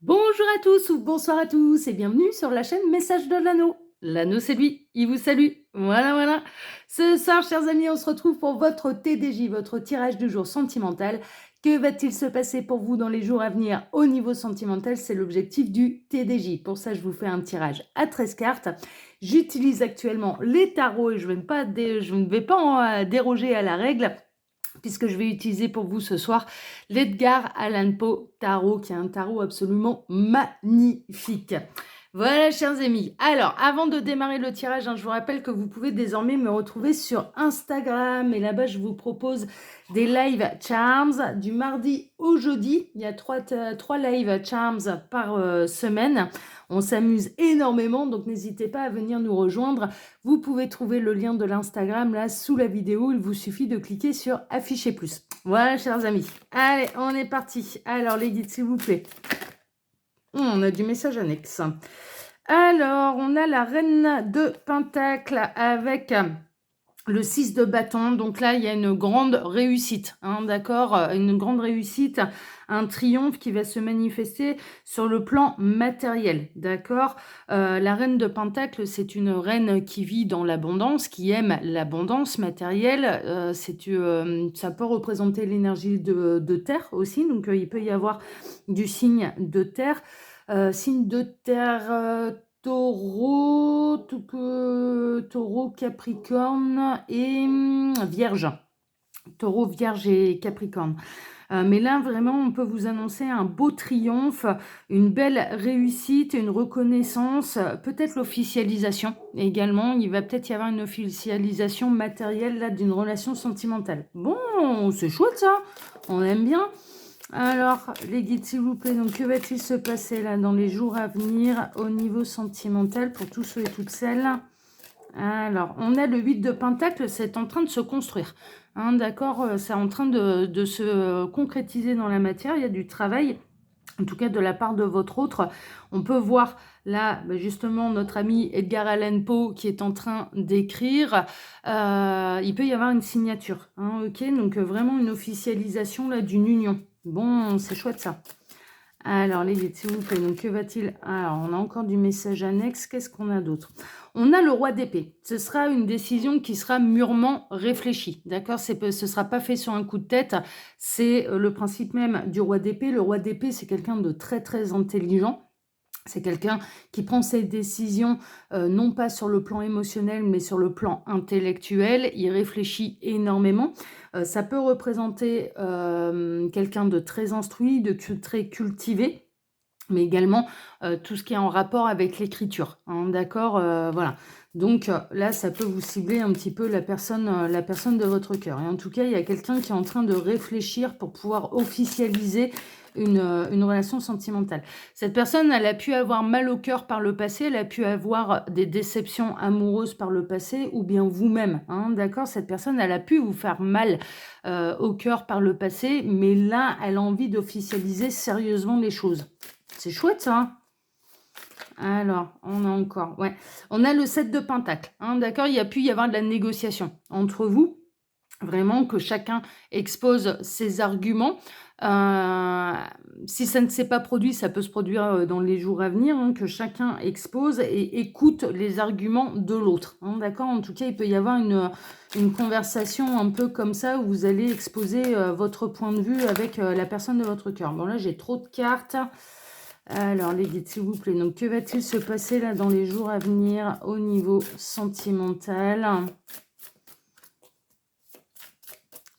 Bonjour à tous ou bonsoir à tous et bienvenue sur la chaîne Message de l'Anneau. L'anneau c'est lui, il vous salue. Voilà. Ce soir, chers amis, on se retrouve pour votre TDJ, votre tirage du jour sentimental. Que va-t-il se passer pour vous dans les jours à venir au niveau sentimental? C'est l'objectif du TDJ. Pour ça, je vous fais un tirage à 13 cartes. J'utilise actuellement les tarots et je ne vais pas déroger à la règle, puisque je vais utiliser pour vous ce soir l'Edgar Allan Poe Tarot, qui est un tarot absolument magnifique. Voilà, chers amis. Alors, avant de démarrer le tirage, je vous rappelle que vous pouvez désormais me retrouver sur Instagram. Et là-bas, je vous propose des live charms du mardi au jeudi. Il y a trois live charms par semaine. On s'amuse énormément, donc n'hésitez pas à venir nous rejoindre. Vous pouvez trouver le lien de l'Instagram là sous la vidéo. Il vous suffit de cliquer sur afficher plus. Voilà, chers amis. Allez, on est parti. Alors, les guides, s'il vous plaît. On a du message annexe. Alors, on a la reine de Pentacle avec le 6 de bâton. Donc là, il y a une grande réussite, d'accord, une grande réussite, un triomphe qui va se manifester sur le plan matériel, d'accord. La reine de Pentacle, c'est une reine qui vit dans l'abondance, qui aime l'abondance matérielle. Ça peut représenter l'énergie de terre aussi, donc il peut y avoir du signe de terre. Signe de terre, taureau, capricorne et vierge. Taureau, vierge et capricorne. Mais là, vraiment, on peut vous annoncer un beau triomphe, une belle réussite, une reconnaissance, peut-être l'officialisation également. Il va peut-être y avoir une officialisation matérielle là d'une relation sentimentale. Bon, c'est chouette ça, on aime bien. Alors, les guides, s'il vous plaît, donc que va-t-il se passer là dans les jours à venir au niveau sentimental pour tous ceux et toutes celles? Alors, on a le 8 de Pentacle, c'est en train de se construire. D'accord, c'est en train de se concrétiser dans la matière, il y a du travail, en tout cas de la part de votre autre. On peut voir là, justement, notre ami Edgar Allan Poe qui est en train d'écrire. Il peut y avoir une signature, ok, donc vraiment une officialisation là d'une union. Bon, c'est chouette ça. Alors, les guides, s'il vous plaît, donc que va-t-il? Alors, on a encore du message annexe. Qu'est-ce qu'on a d'autre? On a le roi d'épée. Ce sera une décision qui sera mûrement réfléchie, d'accord? Ce ne sera pas fait sur un coup de tête. C'est le principe même du roi d'épée. Le roi d'épée, c'est quelqu'un de très, très intelligent. C'est quelqu'un qui prend ses décisions non pas sur le plan émotionnel, mais sur le plan intellectuel. Il réfléchit énormément. Ça peut représenter quelqu'un de très instruit, très cultivé, mais également tout ce qui est en rapport avec l'écriture. D'accord, voilà. Donc là, ça peut vous cibler un petit peu la personne de votre cœur. Et en tout cas, il y a quelqu'un qui est en train de réfléchir pour pouvoir officialiser une relation sentimentale. Cette personne, elle a pu avoir mal au cœur par le passé, elle a pu avoir des déceptions amoureuses par le passé, ou bien vous-même, d'accord. Cette personne, elle a pu vous faire mal au cœur par le passé, mais là, elle a envie d'officialiser sérieusement les choses. C'est chouette, ça. Alors, on a encore, ouais. On a le 7 de Pentacle, d'accord. Il y a pu y avoir de la négociation entre vous. Vraiment que chacun expose ses arguments. Si ça ne s'est pas produit, ça peut se produire dans les jours à venir, que chacun expose et écoute les arguments de l'autre. D'accord. En tout cas, il peut y avoir une conversation un peu comme ça où vous allez exposer votre point de vue avec la personne de votre cœur. Bon, là, j'ai trop de cartes. Alors, les guides, s'il vous plaît. Donc, que va-t-il se passer là dans les jours à venir au niveau sentimental?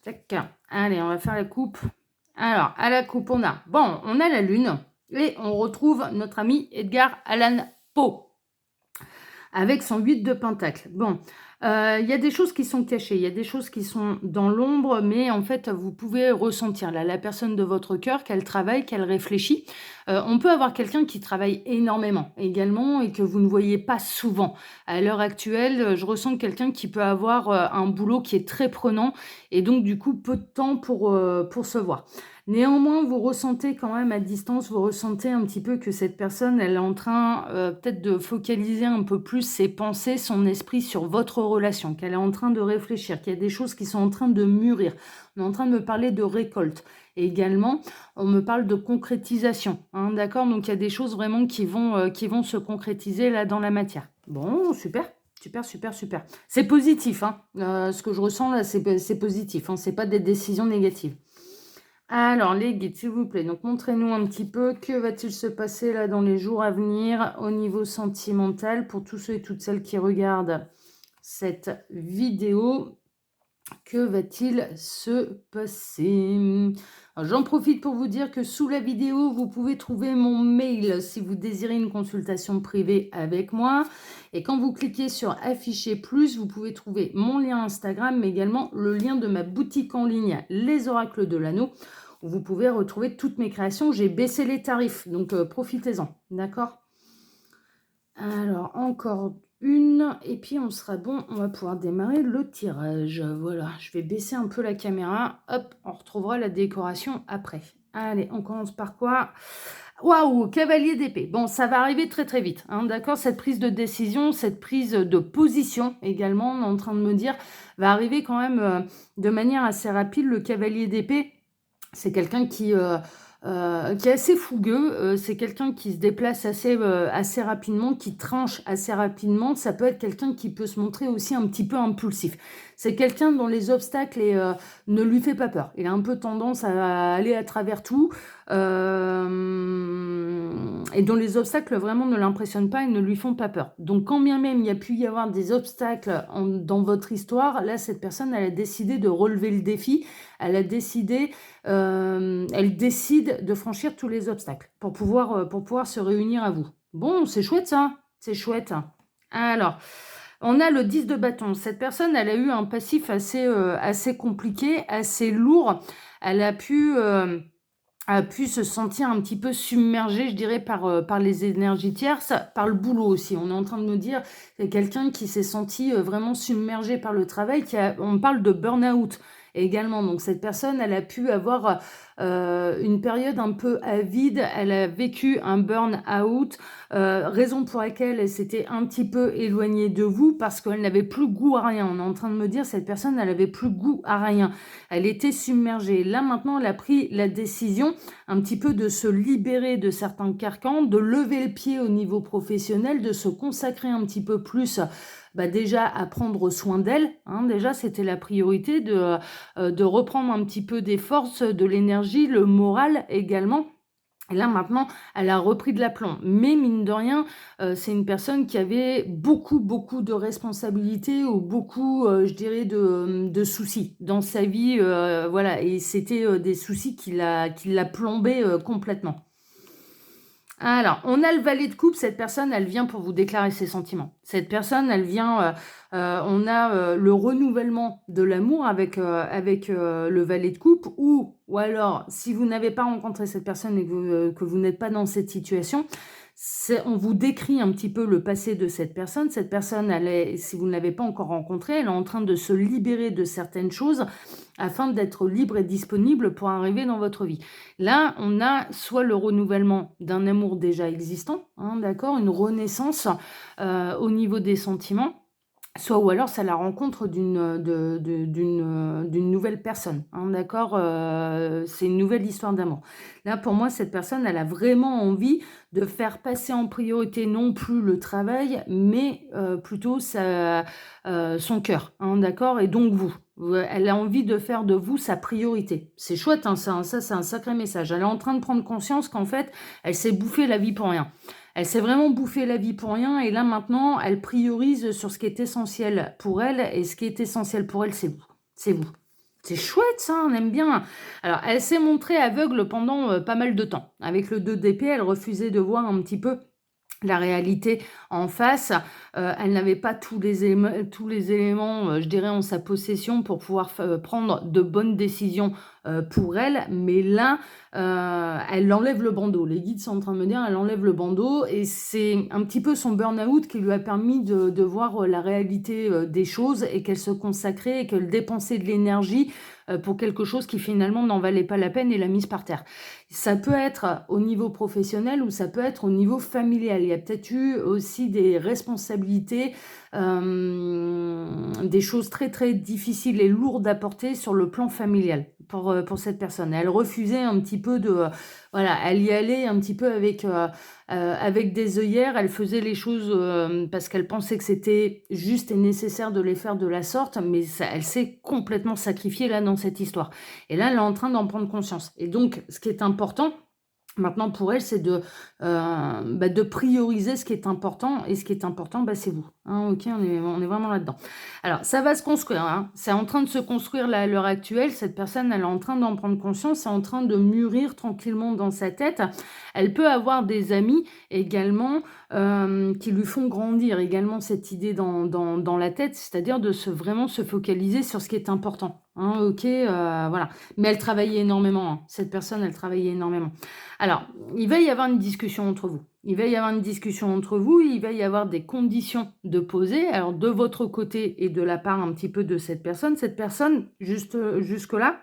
Tac. Allez, on va faire la coupe. Alors, à la coupe, on a la lune et on retrouve notre ami Edgar Allan Poe avec son 8 de pentacle. Bon, il y a des choses qui sont cachées, il y a des choses qui sont dans l'ombre, mais en fait, vous pouvez ressentir là, la personne de votre cœur, qu'elle travaille, qu'elle réfléchit. On peut avoir quelqu'un qui travaille énormément également et que vous ne voyez pas souvent. À l'heure actuelle, je ressens quelqu'un qui peut avoir un boulot qui est très prenant et donc du coup peu de temps pour se voir. Néanmoins, vous ressentez quand même à distance, vous ressentez un petit peu que cette personne, elle est en train, peut-être de focaliser un peu plus ses pensées, son esprit sur votre relation, qu'elle est en train de réfléchir, qu'il y a des choses qui sont en train de mûrir. On est en train de me parler de récolte. Et également, on me parle de concrétisation, hein, d'accord? Donc il y a des choses vraiment qui vont se concrétiser là dans la matière. Bon, super, super, super, super. C'est positif, hein. Ce que je ressens là, c'est positif, hein, c'est pas des décisions négatives. Alors, les guides, s'il vous plaît, donc montrez-nous un petit peu que va-t-il se passer là dans les jours à venir au niveau sentimental pour tous ceux et toutes celles qui regardent cette vidéo. Que va-t-il se passer? Alors, j'en profite pour vous dire que sous la vidéo, vous pouvez trouver mon mail si vous désirez une consultation privée avec moi. Et quand vous cliquez sur afficher plus, vous pouvez trouver mon lien Instagram, mais également le lien de ma boutique en ligne, Les Oracles de l'Anneau, où vous pouvez retrouver toutes mes créations. J'ai baissé les tarifs, donc profitez-en, d'accord? Alors, encore une, et puis on sera bon, on va pouvoir démarrer le tirage. Voilà, je vais baisser un peu la caméra. Hop, on retrouvera la décoration après. Allez, on commence par quoi? Waouh, cavalier d'épée. Bon, ça va arriver très très vite, hein, d'accord? Cette prise de décision, cette prise de position également, on est en train de me dire, va arriver quand même de manière assez rapide. Le cavalier d'épée, c'est quelqu'un qui est assez fougueux, c'est quelqu'un qui se déplace assez rapidement, qui tranche assez rapidement. Ça peut être quelqu'un qui peut se montrer aussi un petit peu impulsif. C'est quelqu'un dont les obstacles ne lui fait pas peur. Il a un peu tendance à aller à travers tout, et dont les obstacles vraiment ne l'impressionnent pas et ne lui font pas peur. Donc quand bien même il y a pu y avoir des obstacles dans votre histoire, là cette personne elle a décidé de relever le défi, elle décide de franchir tous les obstacles pour pouvoir se réunir à vous. Bon, c'est chouette ça, c'est chouette. Alors, on a le 10 de bâton. Cette personne, elle a eu un passif assez compliqué, assez lourd. Elle a pu se sentir un petit peu submergée, je dirais, par les énergies tierces, par le boulot aussi. On est en train de me dire, c'est quelqu'un qui s'est senti vraiment submergé par le travail, on parle de burn-out également. Donc cette personne, elle a pu avoir une période un peu vide, elle a vécu un burn-out, raison pour laquelle elle s'était un petit peu éloignée de vous parce qu'elle n'avait plus goût à rien. On est en train de me dire, cette personne, elle avait plus goût à rien. Elle était submergée. Là, maintenant, elle a pris la décision un petit peu de se libérer de certains carcans, de lever le pied au niveau professionnel, de se consacrer un petit peu plus déjà à prendre soin d'elle. Hein, déjà, c'était la priorité de reprendre un petit peu des forces, de l'énergie, le moral également. Et là, maintenant, elle a repris de l'aplomb. Mais mine de rien, c'est une personne qui avait beaucoup, beaucoup de responsabilités ou beaucoup, je dirais, de soucis dans sa vie. Voilà, et c'était des soucis qui l'a plombé complètement. Alors, on a le valet de coupe. Cette personne, elle vient pour vous déclarer ses sentiments. Cette personne, elle vient... on a le renouvellement de l'amour avec le valet de coupe. Ou alors, si vous n'avez pas rencontré cette personne et que vous n'êtes pas dans cette situation, on vous décrit un petit peu le passé de cette personne. Cette personne, si vous ne l'avez pas encore rencontrée, elle est en train de se libérer de certaines choses afin d'être libre et disponible pour arriver dans votre vie. Là, on a soit le renouvellement d'un amour déjà existant, hein, d'accord, une renaissance au niveau des sentiments, soit ou alors c'est la rencontre d'une nouvelle personne, hein, d'accord, c'est une nouvelle histoire d'amour. Là, pour moi, cette personne, elle a vraiment envie de faire passer en priorité non plus le travail, mais plutôt son cœur, hein, d'accord, et donc vous. Elle a envie de faire de vous sa priorité. C'est chouette, hein, ça, c'est un sacré message. Elle est en train de prendre conscience qu'en fait, elle s'est bouffée la vie pour rien. Elle s'est vraiment bouffée la vie pour rien et là maintenant, elle priorise sur ce qui est essentiel pour elle et ce qui est essentiel pour elle, c'est vous. C'est vous. C'est chouette ça, on aime bien. Alors, elle s'est montrée aveugle pendant pas mal de temps. Avec le 2 d'épée, elle refusait de voir un petit peu la réalité en face. Elle n'avait pas tous les éléments, je dirais, en sa possession pour pouvoir prendre de bonnes décisions pour elle, mais là, elle enlève le bandeau. Les guides sont en train de me dire, elle enlève le bandeau et c'est un petit peu son burn-out qui lui a permis de voir la réalité des choses et qu'elle se consacrait et qu'elle dépensait de l'énergie pour quelque chose qui finalement n'en valait pas la peine et l'a mise par terre. Ça peut être au niveau professionnel ou ça peut être au niveau familial. Il y a peut-être eu aussi des responsabilités, des choses très très difficiles et lourdes à porter sur le plan familial pour cette personne. Elle refusait un petit peu de... voilà, elle y allait un petit peu avec des œillères, elle faisait les choses parce qu'elle pensait que c'était juste et nécessaire de les faire de la sorte, mais ça, elle s'est complètement sacrifiée là dans cette histoire. Et là, elle est en train d'en prendre conscience. Et donc, ce qui est important, maintenant pour elle, c'est de prioriser ce qui est important. Et ce qui est important, c'est vous. Hein, ok, on est vraiment là-dedans. Alors, ça va se construire. Hein. C'est en train de se construire là, à l'heure actuelle. Cette personne, elle est en train d'en prendre conscience. C'est en train de mûrir tranquillement dans sa tête. Elle peut avoir des amis également qui lui font grandir également cette idée dans la tête. C'est-à-dire de vraiment se focaliser sur ce qui est important. Hein, ok, voilà. Mais elle travaillait énormément. Hein. Cette personne, elle travaillait énormément. Alors, il va y avoir une discussion entre vous. Il va y avoir une discussion entre vous, il va y avoir des conditions de poser. Alors, de votre côté et de la part un petit peu de cette personne, jusque-là,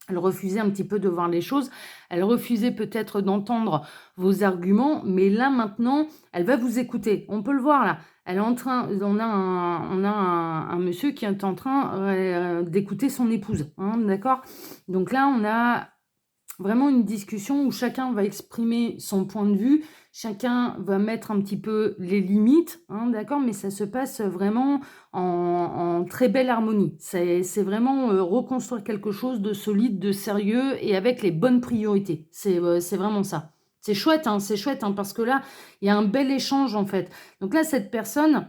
elle refusait un petit peu de voir les choses. Elle refusait peut-être d'entendre vos arguments, mais là, maintenant, elle va vous écouter. On peut le voir, là. Elle est en train, on a un monsieur qui est en train d'écouter son épouse. Hein, d'accord? Donc là, on a vraiment une discussion où chacun va exprimer son point de vue, chacun va mettre un petit peu les limites, hein, d'accord, mais ça se passe vraiment en très belle harmonie. C'est vraiment reconstruire quelque chose de solide, de sérieux et avec les bonnes priorités. C'est vraiment ça. C'est chouette, hein, parce que là, il y a un bel échange en fait. Donc là, cette personne,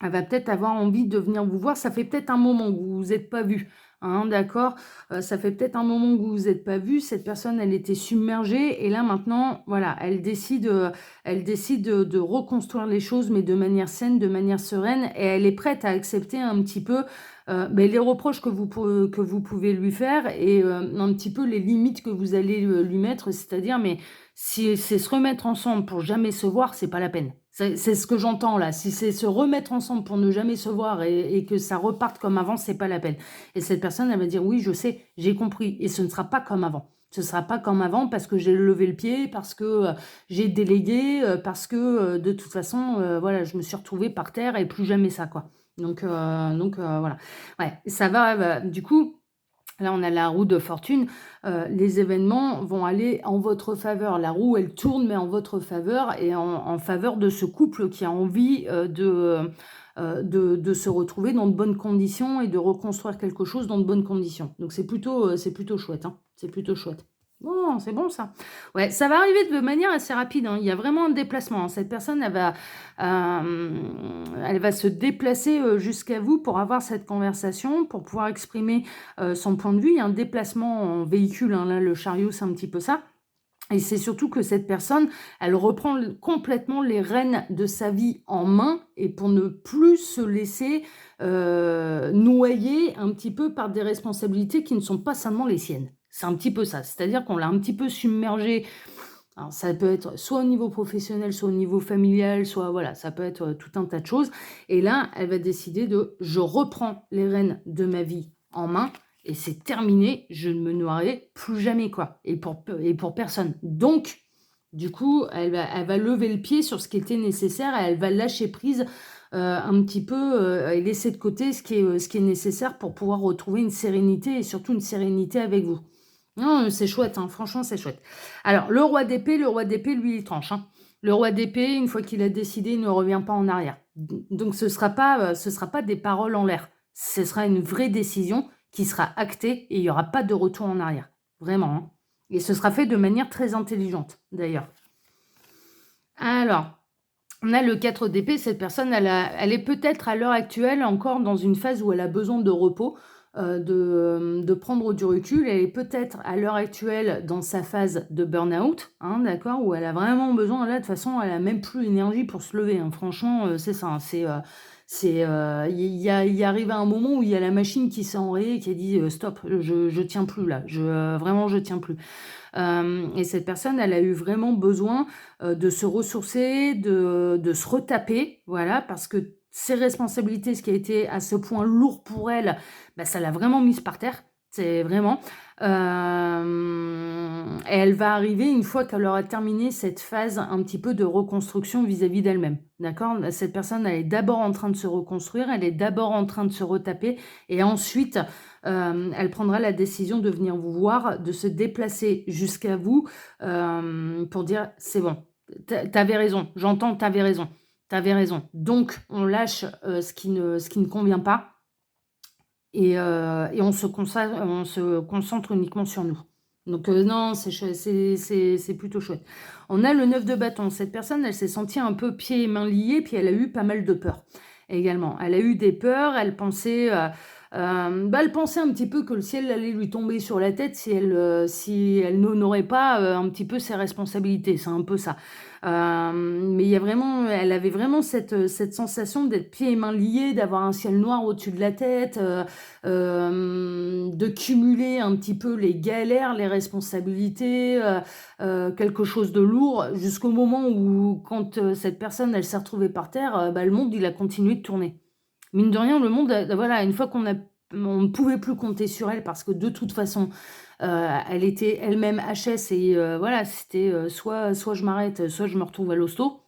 elle va peut-être avoir envie de venir vous voir. Ça fait peut-être un moment que vous vous êtes pas vu. Hein, d'accord, ça fait peut-être un moment que vous vous êtes pas vu. Cette personne, elle était submergée et là maintenant, voilà, elle décide de reconstruire les choses, mais de manière saine, de manière sereine, et elle est prête à accepter un petit peu les reproches que vous pouvez lui faire et un petit peu les limites que vous allez lui mettre, c'est-à-dire, mais si c'est se remettre ensemble pour jamais se voir, c'est pas la peine. C'est ce que j'entends là. Si c'est se remettre ensemble pour ne jamais se voir et que ça reparte comme avant, c'est pas la peine. Et cette personne, elle va dire oui, je sais, j'ai compris. Et ce ne sera pas comme avant. Ce ne sera pas comme avant parce que j'ai levé le pied, parce que j'ai délégué, parce que de toute façon, voilà, je me suis retrouvée par terre et plus jamais ça, quoi. Donc voilà. Ouais, ça va. Du coup, là, on a la roue de fortune. Les événements vont aller en votre faveur. La roue, elle tourne, mais en votre faveur et en faveur de ce couple qui a envie de se retrouver dans de bonnes conditions et de reconstruire quelque chose dans de bonnes conditions. Donc, c'est plutôt chouette. Hein. C'est plutôt chouette. Bon, c'est bon ça. Ouais, ça va arriver de manière assez rapide. Hein. Il y a vraiment un déplacement. Hein. Cette personne, elle va se déplacer jusqu'à vous pour avoir cette conversation, pour pouvoir exprimer son point de vue. Il y a un déplacement en véhicule. Hein. Là, le chariot, c'est un petit peu ça. Et c'est surtout que cette personne, elle reprend complètement les rênes de sa vie en main et pour ne plus se laisser noyer un petit peu par des responsabilités qui ne sont pas seulement les siennes. C'est un petit peu ça. C'est-à-dire qu'on l'a un petit peu submergé. Alors, ça peut être soit au niveau professionnel, soit au niveau familial, soit voilà, ça peut être tout un tas de choses. Et là, elle va décider je reprends les rênes de ma vie en main et c'est terminé, je ne me noierai plus jamais, quoi. Et pour personne. Donc, du coup, elle va lever le pied sur ce qui était nécessaire et elle va lâcher prise un petit peu et laisser de côté ce qui est nécessaire pour pouvoir retrouver une sérénité et surtout une sérénité avec vous. Non, c'est chouette, hein, franchement, c'est chouette. Alors, le roi d'épée, lui, il tranche. Hein. Le roi d'épée, une fois qu'il a décidé, il ne revient pas en arrière. Donc, ce sera pas des paroles en l'air. Ce sera une vraie décision qui sera actée et il n'y aura pas de retour en arrière. Vraiment. Hein. Et ce sera fait de manière très intelligente, d'ailleurs. Alors, on a le 4 d'épée. Cette personne, elle est peut-être à l'heure actuelle encore dans une phase où elle a besoin de repos. De prendre du recul. Elle est peut-être à l'heure actuelle dans sa phase de burn-out, hein, d'accord, où elle a vraiment besoin, là de toute façon elle a même plus l'énergie pour se lever, hein. Franchement c'est ça, hein, Il y arrive un moment où il y a la machine qui s'est enrayée et qui a dit: «Stop, je tiens plus là, vraiment je tiens plus». Et cette personne, elle a eu vraiment besoin, de se ressourcer, de se retaper, voilà, parce que ses responsabilités, ce qui a été à ce point lourd pour elle, bah, ça l'a vraiment mise par terre. C'est vraiment. Et elle va arriver une fois qu'elle aura terminé cette phase un petit peu de reconstruction vis-à-vis d'elle-même, d'accord? Cette personne, elle est d'abord en train de se reconstruire, elle est d'abord en train de se retaper et ensuite, elle prendra la décision de venir vous voir, de se déplacer jusqu'à vous, pour dire: «C'est bon, tu avais raison, j'entends, tu avais raison, tu avais raison. Donc on lâche, ce qui ne convient pas et on se concentre uniquement sur nous». Donc non, c'est plutôt chouette. On a le 9 de bâton. Cette personne, elle s'est sentie un peu pieds et mains liés, puis elle a eu pas mal de peurs également. Elle a eu des peurs, elle pensait un petit peu que le ciel allait lui tomber sur la tête si elle n'honorait pas, un petit peu ses responsabilités. C'est un peu ça. Mais elle avait vraiment cette sensation d'être pieds et mains liés, d'avoir un ciel noir au-dessus de la tête, de cumuler un petit peu les galères, les responsabilités, quelque chose de lourd, jusqu'au moment où quand, cette personne, elle s'est retrouvée par terre, bah, le monde, il a continué de tourner. Mine de rien, le monde, voilà, une fois on ne pouvait plus compter sur elle parce que de toute façon, elle était elle-même HS et voilà, c'était, soit je m'arrête, soit je me retrouve à l'hosto.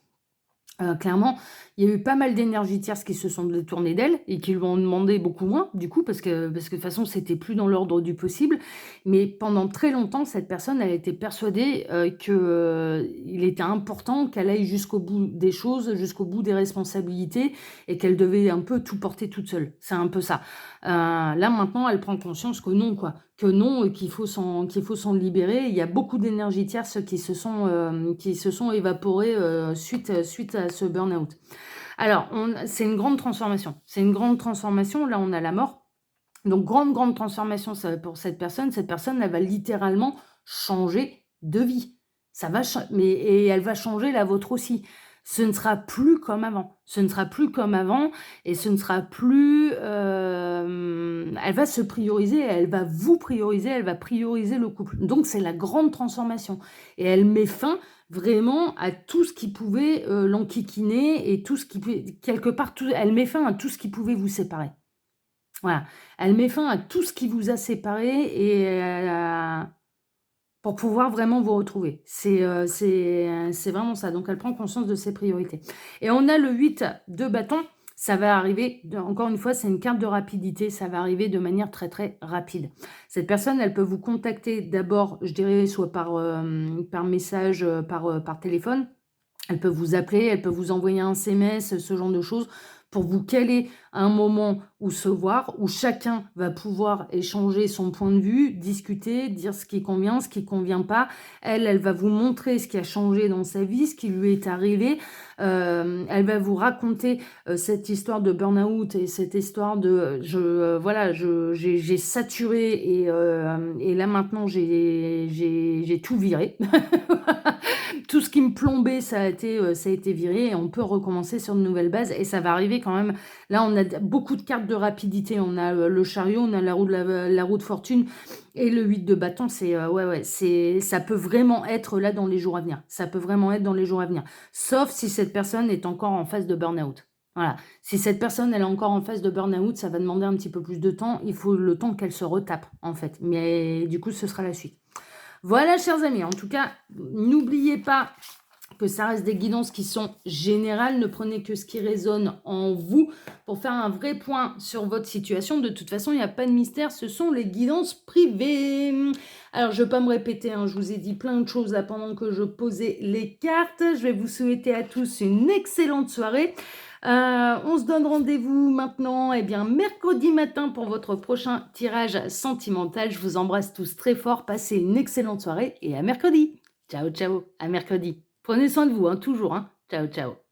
Clairement, il y a eu pas mal d'énergies tierces qui se sont détournées d'elle et qui lui ont demandé beaucoup moins, du coup, parce que de toute façon, c'était plus dans l'ordre du possible. Mais pendant très longtemps, cette personne, elle était persuadée, il était important qu'elle aille jusqu'au bout des choses, jusqu'au bout des responsabilités et qu'elle devait un peu tout porter toute seule. C'est un peu ça. Là, maintenant, elle prend conscience que non, quoi, que non, qu'il faut s'en libérer. Il y a beaucoup d'énergies tierces qui se sont évaporées, suite à ce burn-out. Alors c'est une grande transformation. C'est une grande transformation. Là, on a la mort. Donc grande, grande transformation ça pour cette personne. Cette personne, elle va littéralement changer de vie. Ça va cha mais et elle va changer la vôtre aussi. Ce ne sera plus comme avant. Ce ne sera plus comme avant et ce ne sera plus, elle va se prioriser, elle va vous prioriser, elle va prioriser le couple. Donc c'est la grande transformation et elle met fin vraiment à tout ce qui pouvait, l'enquiquiner et tout ce qui pouvait quelque part, elle met fin à tout ce qui pouvait vous séparer. Voilà, elle met fin à tout ce qui vous a séparés et pour pouvoir vraiment vous retrouver. C'est vraiment ça. Donc elle prend conscience de ses priorités et on a le 8 de bâton. Ça va arriver, encore une fois, c'est une carte de rapidité. Ça va arriver de manière très, très rapide. Cette personne, elle peut vous contacter d'abord, je dirais, soit par message, par téléphone. Elle peut vous appeler, elle peut vous envoyer un SMS, ce genre de choses, pour vous caler un moment où se voir, où chacun va pouvoir échanger son point de vue, discuter, dire ce qui convient, ce qui convient pas. Elle va vous montrer ce qui a changé dans sa vie, ce qui lui est arrivé. Elle va vous raconter cette histoire de burn-out et cette histoire de voilà, j'ai saturé et là maintenant j'ai tout viré. Tout ce qui me plombait, ça a été viré et on peut recommencer sur de nouvelles bases et ça va arriver quand même. Là, on a beaucoup de cartes de rapidité. On a le chariot, on a la roue de fortune et le 8 de bâton. Ouais, ça peut vraiment être là dans les jours à venir. Ça peut vraiment être dans les jours à venir. Sauf si cette personne est encore en phase de burn-out. Voilà. Si cette personne elle est encore en phase de burn-out, ça va demander un petit peu plus de temps. Il faut le temps qu'elle se retape, en fait. Mais du coup, ce sera la suite. Voilà, chers amis, en tout cas, n'oubliez pas que ça reste des guidances qui sont générales. Ne prenez que ce qui résonne en vous pour faire un vrai point sur votre situation. De toute façon, il n'y a pas de mystère, ce sont les guidances privées. Alors, je ne vais pas me répéter, hein, je vous ai dit plein de choses là pendant que je posais les cartes. Je vais vous souhaiter à tous une excellente soirée. On se donne rendez-vous maintenant, mercredi matin pour votre prochain tirage sentimental. Je vous embrasse tous très fort. Passez une excellente soirée et à mercredi. Ciao, ciao. À mercredi. Prenez soin de vous, hein, toujours. Hein. Ciao, ciao.